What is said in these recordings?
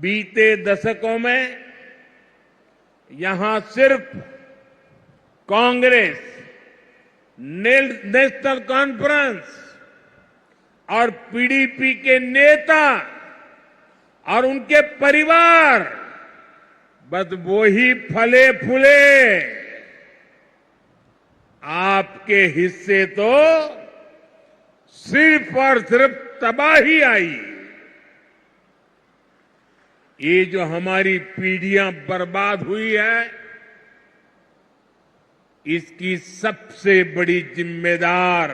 बीते दशकों में यहां सिर्फ कांग्रेस, नेशनल कॉन्फ्रेंस और पीडीपी के नेता और उनके परिवार बस वो ही फले फूले। आपके हिस्से तो सिर्फ और सिर्फ तबाही आई। ये जो हमारी पीढ़ियां बर्बाद हुई है, इसकी सबसे बड़ी जिम्मेदार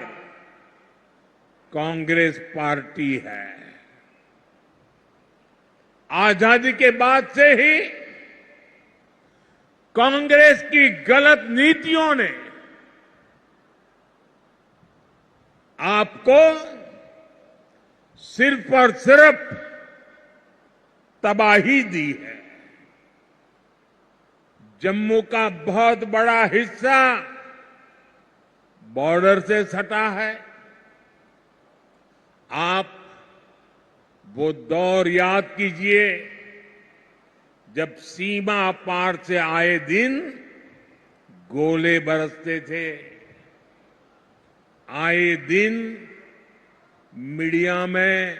कांग्रेस पार्टी है। आजादी के बाद से ही कांग्रेस की गलत नीतियों ने आपको सिर्फ और सिर्फ तबाही दी है। जम्मू का बहुत बड़ा हिस्सा बॉर्डर से सटा है। आप वो दौर याद कीजिए जब सीमा पार से आए दिन गोले बरसते थे। आए दिन मीडिया में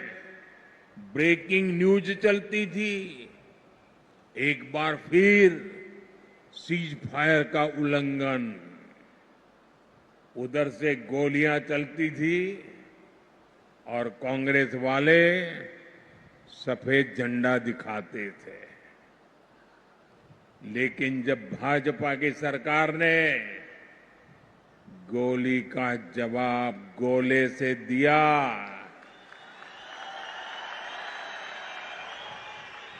ब्रेकिंग न्यूज चलती थी। एक बार फिर सीज फायर का उल्लंघन, उधर से गोलियां चलती थी और कांग्रेस वाले सफेद झंडा दिखाते थे। लेकिन जब भाजपा की सरकार ने गोली का जवाब गोले से दिया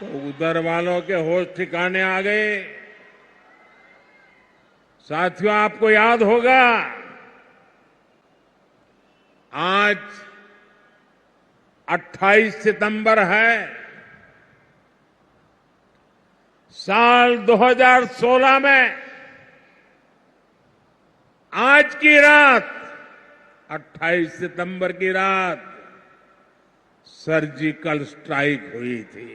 तो उधर वालों के होश ठिकाने आ गए। साथियों, आपको याद होगा आज 28 सितंबर है। साल 2016 में आज की रात 28 सितंबर की रात सर्जिकल स्ट्राइक हुई थी।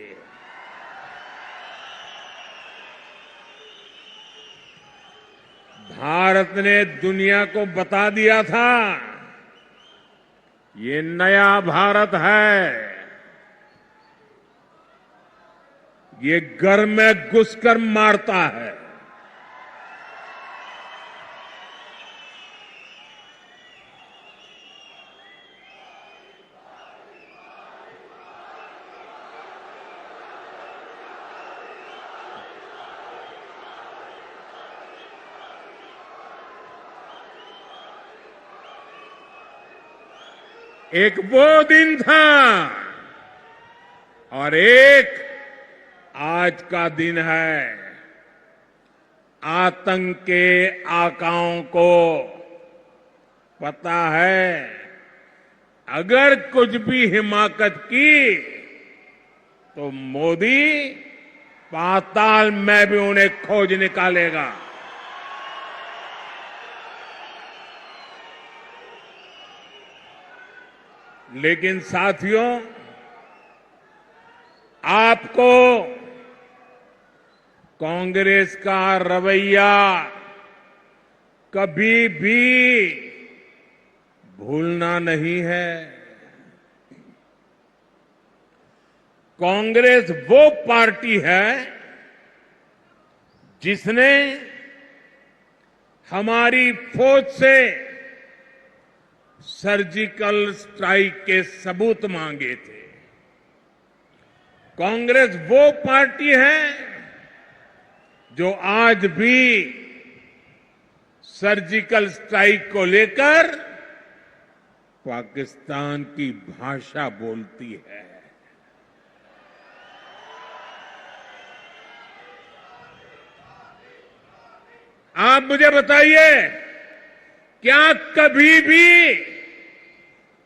भारत ने दुनिया को बता दिया था ये नया भारत है। ये घर में घुसकर मारता है। एक वो दिन था और एक आज का दिन है। आतंक के आकाओं को पता है अगर कुछ भी हिमाकत की तो मोदी पाताल में भी उन्हें खोज निकालेगा। लेकिन साथियों, आपको कांग्रेस का रवैया कभी भी भूलना नहीं है। कांग्रेस वो पार्टी है जिसने हमारी फौज से सर्जिकल स्ट्राइक के सबूत मांगे थे। कांग्रेस वो पार्टी है जो आज भी सर्जिकल स्ट्राइक को लेकर पाकिस्तान की भाषा बोलती है। आप मुझे बताइए, क्या कभी भी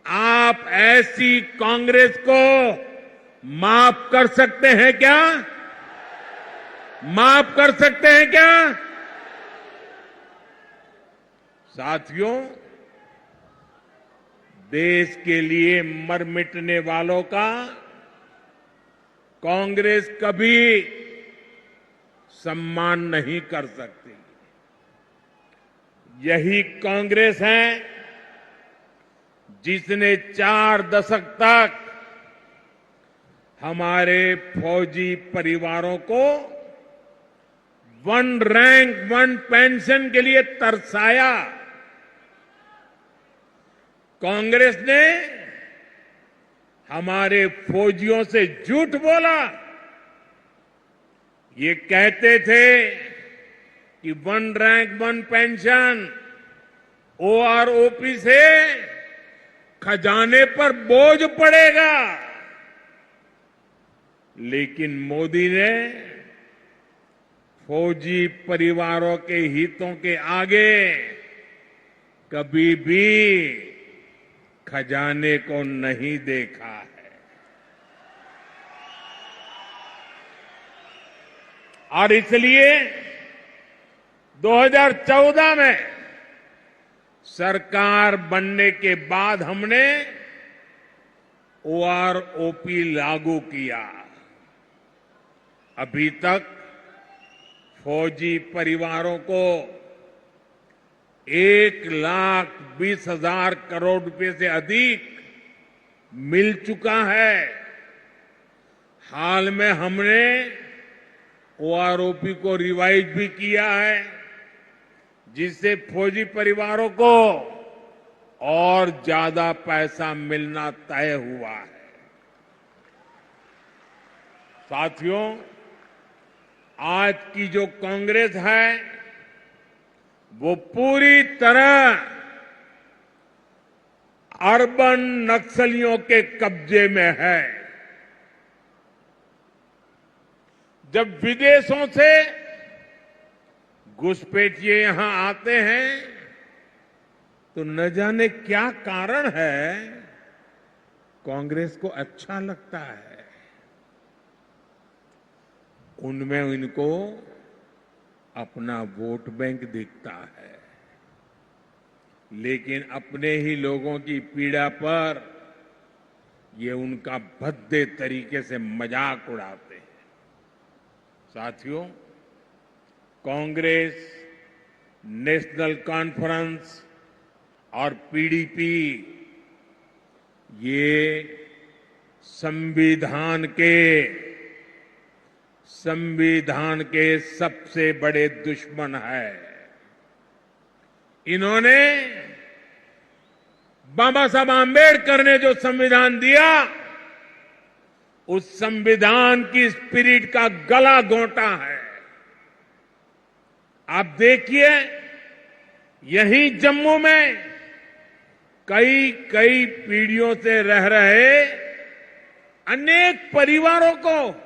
आप ऐसी कांग्रेस को माफ कर सकते हैं क्या? माफ कर सकते हैं क्या? साथियों, देश के लिए मर मिटने वालों का कांग्रेस कभी सम्मान नहीं कर सकती। यही कांग्रेस है जिसने 4 दशक तक हमारे फौजी परिवारों को 1 रैंक 1 पेंशन के लिए तरसाया। कांग्रेस ने हमारे फौजियों से झूठ बोला। ये कहते थे कि 1 रैंक 1 पेंशन ओआरओपी से खजाने पर बोझ पड़ेगा, लेकिन मोदी ने फौजी परिवारों के हितों के आगे कभी भी खजाने को नहीं देखा है। और इसलिए 2014 में सरकार बनने के बाद हमने ओआरओपी लागू किया। अभी तक फौजी परिवारों को 1,20,000 करोड़ रुपए से अधिक मिल चुका है। हाल में हमने ओआरओपी को रिवाइज भी किया है, जिससे फौजी परिवारों को और ज्यादा पैसा मिलना तय हुआ है। साथियों, आज की जो कांग्रेस है वो पूरी तरह अर्बन नक्सलियों के कब्जे में है। जब विदेशों से घुसपैठिए यहां आते हैं तो न जाने क्या कारण है, कांग्रेस को अच्छा लगता है। उनमें इनको अपना वोट बैंक दिखता है, लेकिन अपने ही लोगों की पीड़ा पर ये उनका भद्दे तरीके से मजाक उड़ाते हैं। साथियों, कांग्रेस, नेशनल कॉन्फ्रेंस और पीडीपी ये संविधान के सबसे बड़े दुश्मन है। इन्होंने बाबा साहब आंबेडकर ने जो संविधान दिया, उस संविधान की स्पिरिट का गला घोंटा है। आप देखिए, यही जम्मू में कई पीढ़ियों से रह रहे अनेक परिवारों को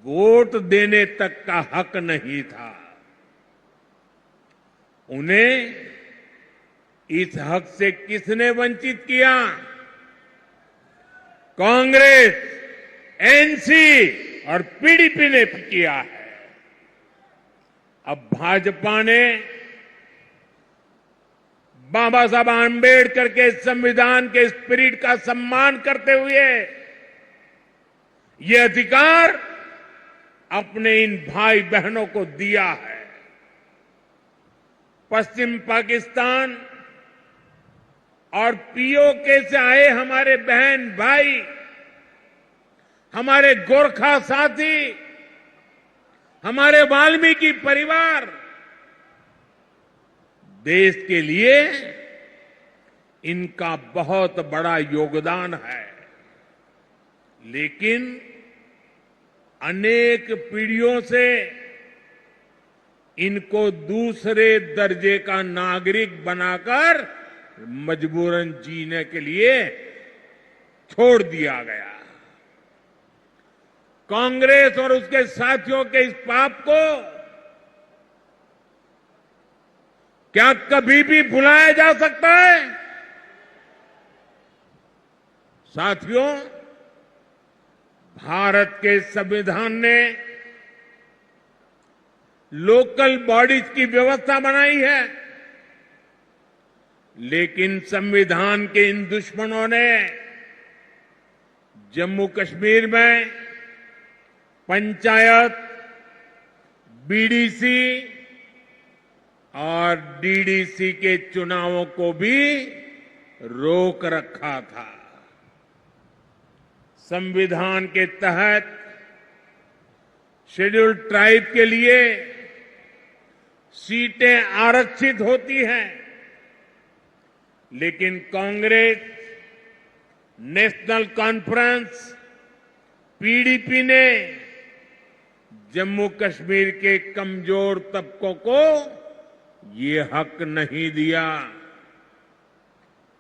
वोट देने तक का हक नहीं था। उन्हें इस हक से किसने वंचित किया? कांग्रेस, एनसी और पीडीपी ने किया है। अब भाजपा ने बाबा साहब आंबेडकर के संविधान के स्पिरिट का सम्मान करते हुए ये अधिकार अपने इन भाई बहनों को दिया है। पश्चिम पाकिस्तान और पीओके से आए हमारे बहन भाई, हमारे गोरखा साथी, हमारे वाल्मीकि परिवार देश के लिए इनका बहुत बड़ा योगदान है। लेकिन अनेक पीढ़ियों से इनको दूसरे दर्जे का नागरिक बनाकर मजबूरन जीने के लिए छोड़ दिया गया। कांग्रेस और उसके साथियों के इस पाप को क्या कभी भी भुलाया जा सकता है? साथियों, भारत के संविधान ने लोकल बॉडीज की व्यवस्था बनाई है, लेकिन संविधान के इन दुश्मनों ने जम्मू कश्मीर में पंचायत, बीडीसी और डीडीसी के चुनावों को भी रोक रखा था। संविधान के तहत शेड्यूल्ड ट्राइब के लिए सीटें आरक्षित होती हैं, लेकिन कांग्रेस, नेशनल कॉन्फ्रेंस, पीडीपी ने जम्मू कश्मीर के कमजोर तबकों को ये हक नहीं दिया।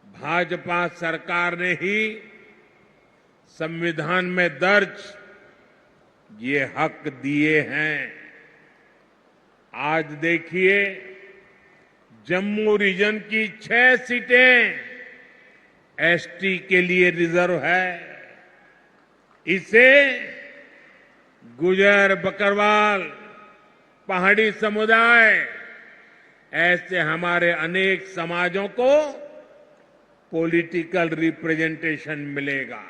भाजपा सरकार ने ही संविधान में दर्ज ये हक दिए हैं। आज देखिए, जम्मू रीजन की 6 सीटें एसटी के लिए रिजर्व है। इसे गुजर, बकरवाल, पहाड़ी समुदाय, ऐसे हमारे अनेक समाजों को पॉलिटिकल रिप्रेजेंटेशन मिलेगा।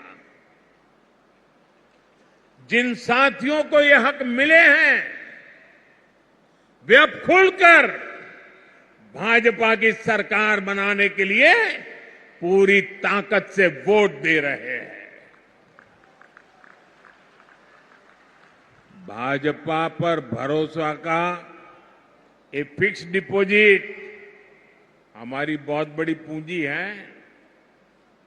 जिन साथियों को ये हक मिले हैं, वे अब खुलकर भाजपा की सरकार बनाने के लिए पूरी ताकत से वोट दे रहे हैं। भाजपा पर भरोसा का ये फिक्स डिपॉजिट हमारी बहुत बड़ी पूंजी है।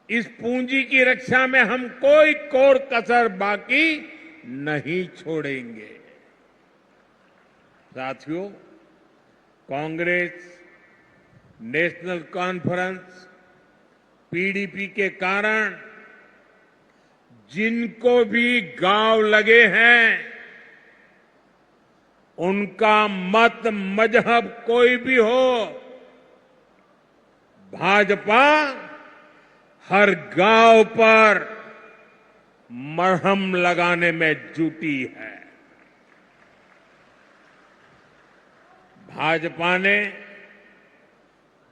इस पूंजी की रक्षा में हम कोई कोर कसर बाकी नहीं छोड़ेंगे। साथियों, कांग्रेस, नेशनल कॉन्फ्रेंस, पीडीपी के कारण जिनको भी गांव लगे हैं, उनका मत, मजहब कोई भी हो, भाजपा हर गांव पर मरहम लगाने में जुटी है। भाजपा ने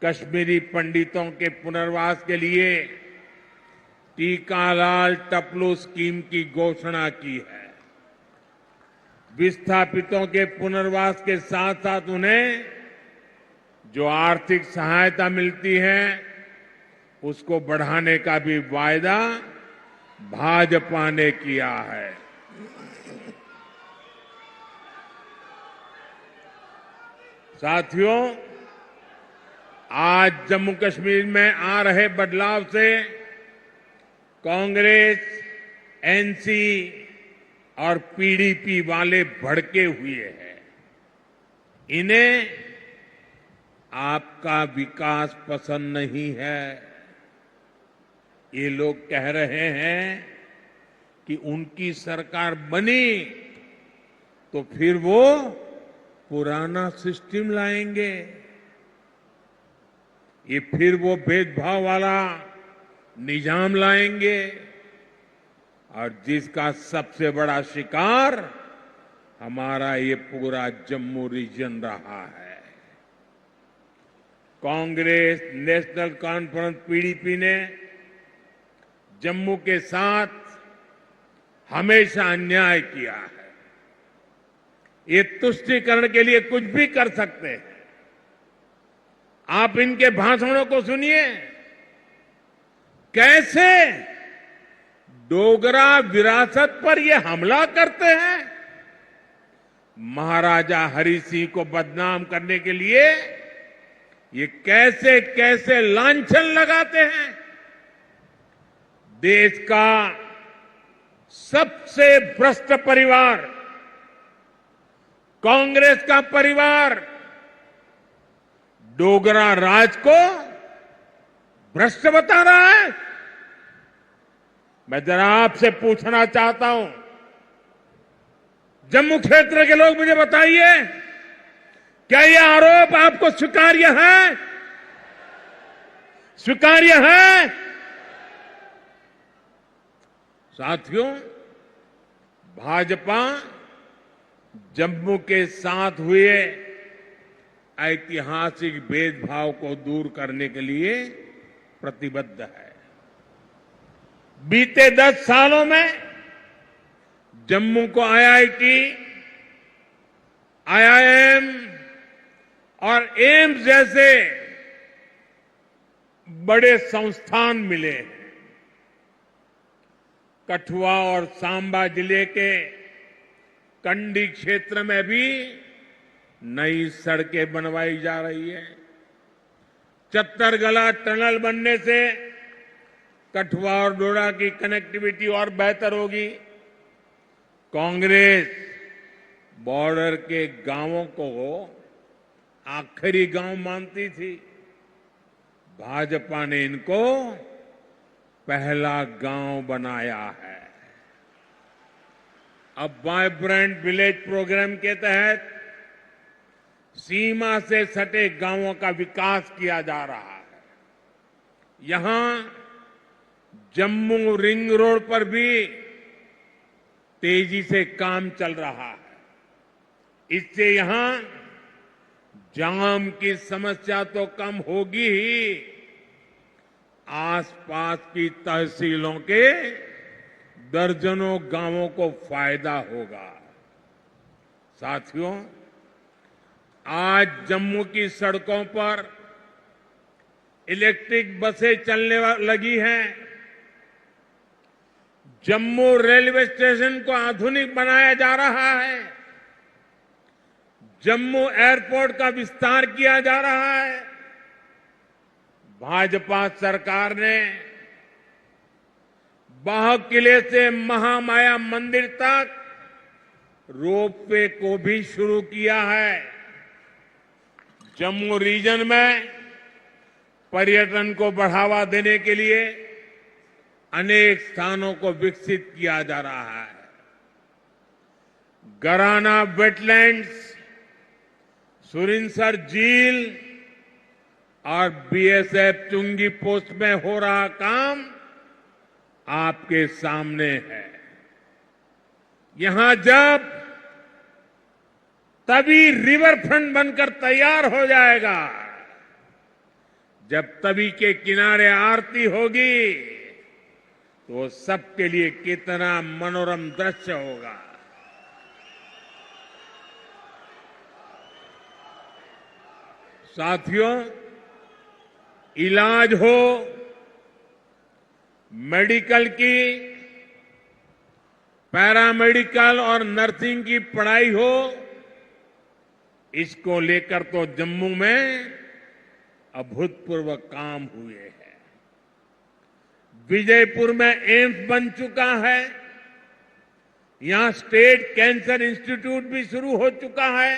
कश्मीरी पंडितों के पुनर्वास के लिए टीकालाल टपलू स्कीम की घोषणा की है। विस्थापितों के पुनर्वास के साथ साथ उन्हें जो आर्थिक सहायता मिलती है, उसको बढ़ाने का भी वायदा भाजपा ने किया है। साथियों, आज जम्मू कश्मीर में आ रहे बदलाव से कांग्रेस, एनसी और पीडीपी वाले भड़के हुए हैं। इन्हें आपका विकास पसंद नहीं है। ये लोग कह रहे हैं कि उनकी सरकार बनी तो फिर वो पुराना सिस्टम लाएंगे। ये फिर वो भेदभाव वाला निजाम लाएंगे, और जिसका सबसे बड़ा शिकार हमारा ये पूरा जम्मू रीजन रहा है। कांग्रेस, नेशनल कॉन्फ्रेंस, पीडीपी ने जम्मू के साथ हमेशा अन्याय किया है। ये तुष्टीकरण के लिए कुछ भी कर सकते हैं। आप इनके भाषणों को सुनिए, कैसे डोगरा विरासत पर ये हमला करते हैं। महाराजा हरि सिंह को बदनाम करने के लिए ये कैसे कैसे लांछन लगाते हैं। देश का सबसे भ्रष्ट परिवार, कांग्रेस का परिवार, डोगरा राज को भ्रष्ट बता रहा है। मैं जरा आपसे पूछना चाहता हूं, जम्मू क्षेत्र के लोग मुझे बताइए, क्या यह आरोप आपको स्वीकार्य है? स्वीकार्य है? साथियों, भाजपा जम्मू के साथ हुए ऐतिहासिक भेदभाव को दूर करने के लिए प्रतिबद्ध है। बीते 10 सालों में जम्मू को आईआईटी, आईआईएम और एम्स जैसे बड़े संस्थान मिले हैं। कठुआ और सांबा जिले के कंडी क्षेत्र में भी नई सड़कें बनवाई जा रही है। चत्तरगला टनल बनने से कठुआ और डोडा की कनेक्टिविटी और बेहतर होगी। कांग्रेस बॉर्डर के गांवों को आखिरी गांव मानती थी। भाजपा ने इनको पहला गांव बनाया है। अब वाइब्रेंट विलेज प्रोग्राम के तहत सीमा से सटे गांवों का विकास किया जा रहा है। यहां जम्मू रिंग रोड पर भी तेजी से काम चल रहा है। इससे यहां जाम की समस्या तो कम होगी ही, आसपास की तहसीलों के दर्जनों गांवों को फायदा होगा। साथियों, आज जम्मू की सड़कों पर इलेक्ट्रिक बसें चलने लगी हैं। जम्मू रेलवे स्टेशन को आधुनिक बनाया जा रहा है। जम्मू एयरपोर्ट का विस्तार किया जा रहा है। भाजपा सरकार ने बाह किले से महामाया मंदिर तक रोपवे को भी शुरू किया है। जम्मू रीजन में पर्यटन को बढ़ावा देने के लिए अनेक स्थानों को विकसित किया जा रहा है। गराना वेटलैंड्स, सुरिनसर झील और बीएसएफ चुंगी पोस्ट में हो रहा काम आपके सामने है। यहां जब तभी रिवर फ्रंट बनकर तैयार हो जाएगा, जब तवी के किनारे आरती होगी तो सबके लिए कितना मनोरम दृश्य होगा। साथियों, इलाज हो, मेडिकल की, पैरामेडिकल और नर्सिंग की पढ़ाई हो, इसको लेकर तो जम्मू में अभूतपूर्व काम हुए हैं। विजयपुर में एम्स बन चुका है। यहां स्टेट कैंसर इंस्टीट्यूट भी शुरू हो चुका है।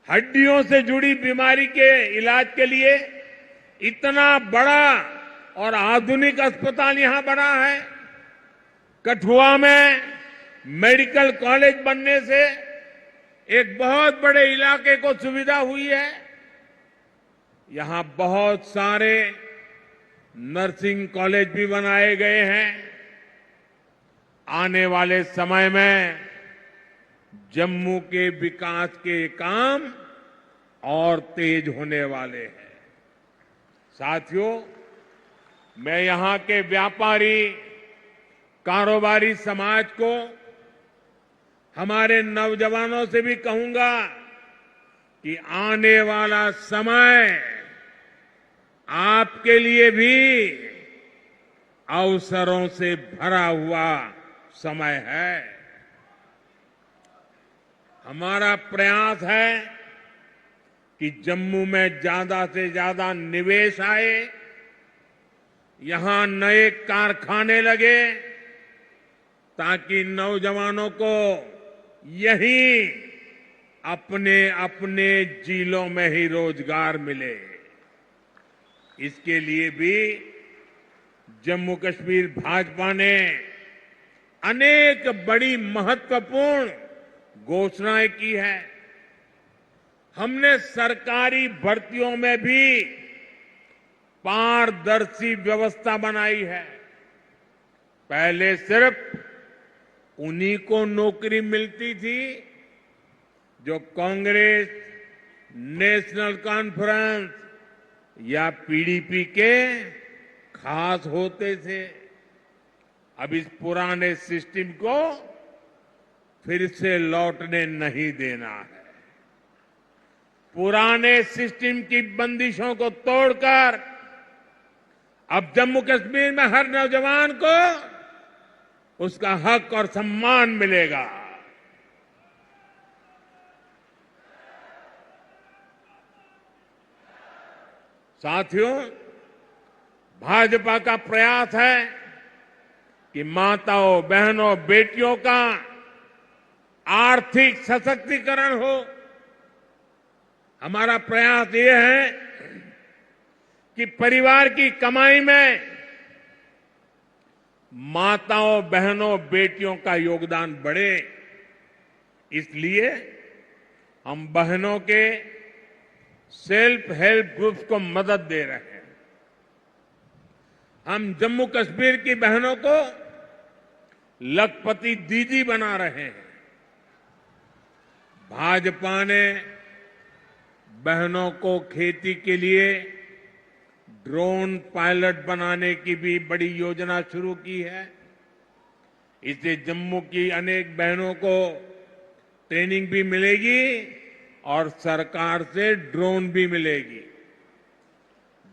हड्डियों से जुड़ी बीमारी के इलाज के लिए इतना बड़ा और आधुनिक अस्पताल यहां बना है। कठुआ में मेडिकल कॉलेज बनने से एक बहुत बड़े इलाके को सुविधा हुई है। यहां बहुत सारे नर्सिंग कॉलेज भी बनाए गए हैं। आने वाले समय में जम्मू के विकास के काम और तेज होने वाले हैं। साथियों, मैं यहां के व्यापारी, कारोबारी समाज को, हमारे नौजवानों से भी कहूंगा कि आने वाला समय आपके लिए भी अवसरों से भरा हुआ समय है। हमारा प्रयास है कि जम्मू में ज्यादा से ज्यादा निवेश आए, यहां नए कारखाने लगे, ताकि नौजवानों को यहीं अपने अपने जिलों में ही रोजगार मिले। इसके लिए भी जम्मू कश्मीर भाजपा ने अनेक बड़ी महत्वपूर्ण घोषणाएं की है। हमने सरकारी भर्तियों में भी पारदर्शी व्यवस्था बनाई है। पहले सिर्फ उन्हीं को नौकरी मिलती थी जो कांग्रेस, नेशनल कॉन्फ्रेंस या पीडीपी के खास होते थे। अब इस पुराने सिस्टम को फिर से लौटने नहीं देना है। पुराने सिस्टम की बंदिशों को तोड़कर अब जम्मू कश्मीर में हर नौजवान को उसका हक और सम्मान मिलेगा। साथियों, भाजपा का प्रयास है कि माताओं, बहनों, बेटियों का आर्थिक सशक्तिकरण हो। हमारा प्रयास ये है कि परिवार की कमाई में माताओं, बहनों, बेटियों का योगदान बढ़े। इसलिए हम बहनों के सेल्फ हेल्प ग्रुप्स को मदद दे रहे हैं। हम जम्मू कश्मीर की बहनों को लखपति दीदी बना रहे हैं। भाजपा ने बहनों को खेती के लिए ड्रोन पायलट बनाने की भी बड़ी योजना शुरू की है। इससे जम्मू की अनेक बहनों को ट्रेनिंग भी मिलेगी और सरकार से ड्रोन भी मिलेगी।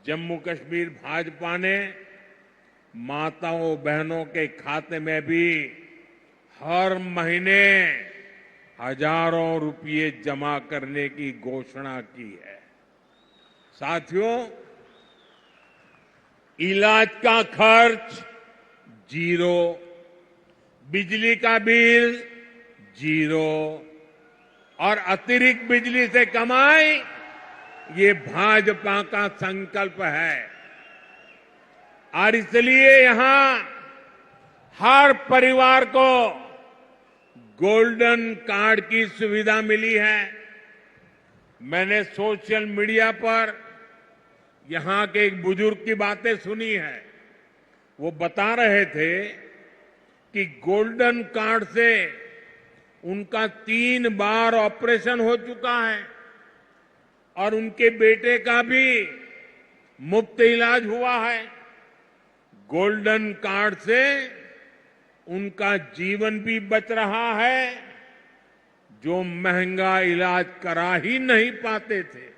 जम्मू कश्मीर भाजपा ने माताओं, बहनों के खाते में भी हर महीने हजारों रुपये जमा करने की घोषणा की है। साथियों, इलाज का खर्च जीरो, बिजली का बिल जीरो और अतिरिक्त बिजली से कमाई, ये भाजपा का संकल्प है। और इसलिए यहां हर परिवार को गोल्डन कार्ड की सुविधा मिली है। मैंने सोशल मीडिया पर यहां के एक बुजुर्ग की बातें सुनी है। वो बता रहे थे कि गोल्डन कार्ड से उनका 3 बार ऑपरेशन हो चुका है और उनके बेटे का भी मुफ्त इलाज हुआ है। गोल्डन कार्ड से उनका जीवन भी बच रहा है, जो महंगा इलाज करा ही नहीं पाते थे।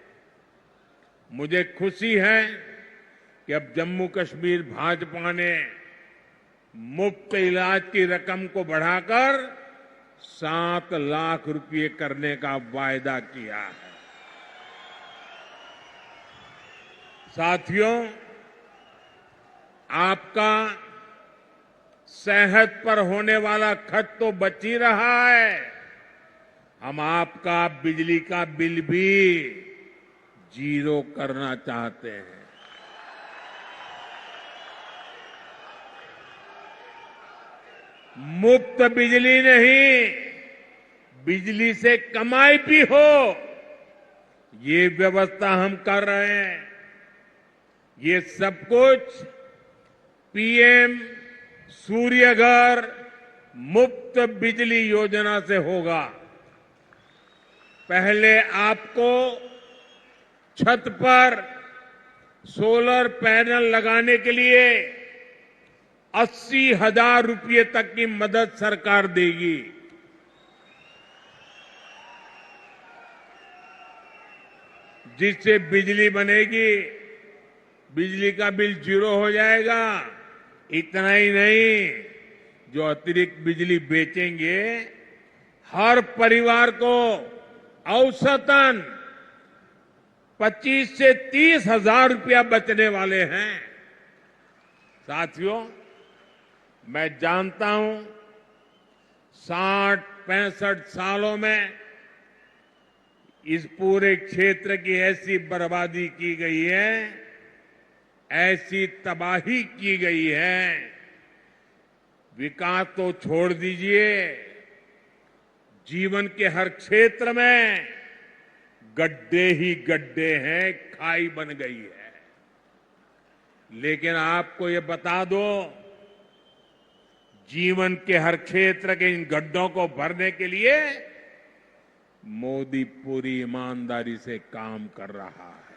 मुझे खुशी है कि अब जम्मू कश्मीर भाजपा ने मुफ्त इलाज की रकम को बढ़ाकर 7 लाख रुपये करने का वायदा किया है। साथियों, आपका सेहत पर होने वाला खर्च तो बच ही रहा है। हम आपका बिजली का बिल भी जीरो करना चाहते हैं। मुफ्त बिजली नहीं, बिजली से कमाई भी हो, ये व्यवस्था हम कर रहे हैं। ये सब कुछ पीएम सूर्यघर मुफ्त बिजली योजना से होगा। पहले आपको छत पर सोलर पैनल लगाने के लिए 80,000 रुपये तक की मदद सरकार देगी। जिससे बिजली बनेगी, बिजली का बिल जीरो हो जाएगा। इतना ही नहीं, जो अतिरिक्त बिजली बेचेंगे, हर परिवार को औसतन 25 से 30 हजार रुपया बचने वाले हैं। साथियों, मैं जानता हूं 60-65 सालों में इस पूरे क्षेत्र की ऐसी बर्बादी की गई है, ऐसी तबाही की गई है, विकास तो छोड़ दीजिए, जीवन के हर क्षेत्र में गड्ढे ही गड्ढे हैं, खाई बन गई है। लेकिन आपको ये बता दो, जीवन के हर क्षेत्र के इन गड्ढों को भरने के लिए मोदी पूरी ईमानदारी से काम कर रहा है।